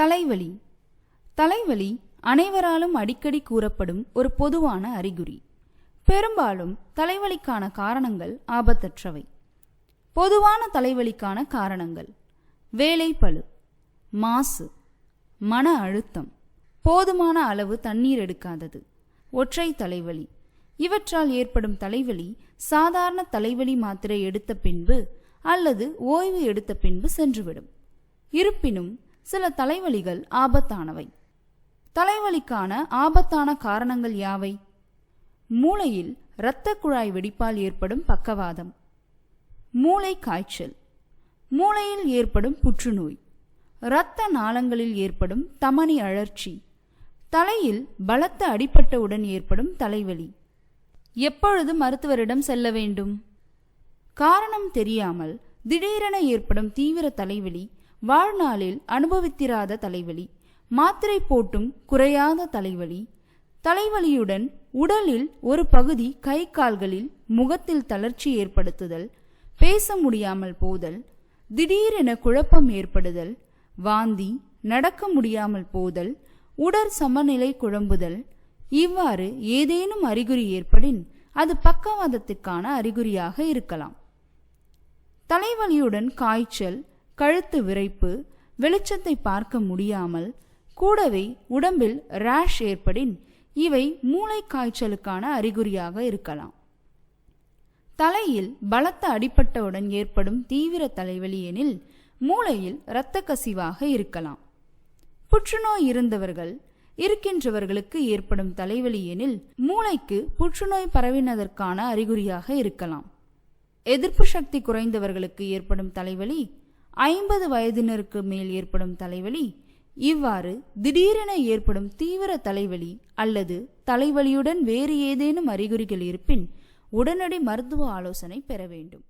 தலைவலி. தலைவலி அனைவராலும் அடிக்கடி கூறப்படும் ஒரு பொதுவான அறிகுறி. பெரும்பாலும் தலைவலிக்கான காரணங்கள் ஆபத்தற்றவை. பொதுவான தலைவலிக்கான காரணங்கள்: வேலைப்பளு, மாசு, மன அழுத்தம், போதுமான அளவு தண்ணீர் எடுக்காதது, ஒற்றை தலைவலி. இவற்றால் ஏற்படும் தலைவலி சாதாரண தலைவலி மாத்திரை எடுத்த பின்பு அல்லது ஓய்வு எடுத்த பின்பு சென்றுவிடும். இருப்பினும் சில தலைவலிகள் ஆபத்தானவை. தலைவலிக்கான ஆபத்தான காரணங்கள் யாவை? மூளையில் இரத்த குழாய் வெடிப்பால் ஏற்படும் பக்கவாதம், மூளை காய்ச்சல், மூளையில் ஏற்படும் புற்றுநோய், இரத்த நாளங்களில் ஏற்படும் தமனி அழற்சி, தலையில் பலத்த அடிபட்டவுடன் ஏற்படும் தலைவலி. எப்பொழுது மருத்துவரிடம் செல்ல வேண்டும்? காரணம் தெரியாமல் திடீரென ஏற்படும் தீவிர தலைவலி, வாழ்நாளில் அனுபவித்திராத தலைவலி, மாத்திரை போட்டும் குறையாத தலைவலி, தலைவலியுடன் உடலில் ஒரு பகுதி கை கால்களில் முகத்தில் தளர்ச்சி ஏற்படுத்துதல், பேச முடியாமல் போதல், திடீரென குழப்பம் ஏற்படுதல், வாந்தி, நடக்க முடியாமல் போதல், உடற் சமநிலை குழம்புதல். இவ்வாறு ஏதேனும் அறிகுறி ஏற்படின் அது பக்கவாதத்திற்கான அறிகுறியாக இருக்கலாம். தலைவலியுடன் காய்ச்சல், கழுத்து விறைப்பு, வெளிச்சத்தை பார்க்க முடியாமல், கூடவே உடம்பில் ரேஷ் ஏற்படின் இவை மூளை காய்ச்சலுக்கான அறிகுறியாக இருக்கலாம். தலையில் பலத்த அடிபட்டவுடன் ஏற்படும் தீவிர தலைவலி எனில் மூளையில் இரத்த கசிவாக இருக்கலாம். புற்றுநோய் இருக்கின்றவர்களுக்கு ஏற்படும் தலைவலி எனில் மூளைக்கு புற்றுநோய் பரவினதற்கான அறிகுறியாக இருக்கலாம். எதிர்ப்பு சக்தி குறைந்தவர்களுக்கு ஏற்படும் தலைவலி, 50 வயதினருக்கு மேல் ஏற்படும் தலைவலி, இவ்வாறு திடீரென ஏற்படும் தீவிர தலைவலி அல்லது தலைவலியுடன் வேறு ஏதேனும் அறிகுறிகள் இருப்பின் உடனடி மருத்துவ ஆலோசனை பெற வேண்டும்.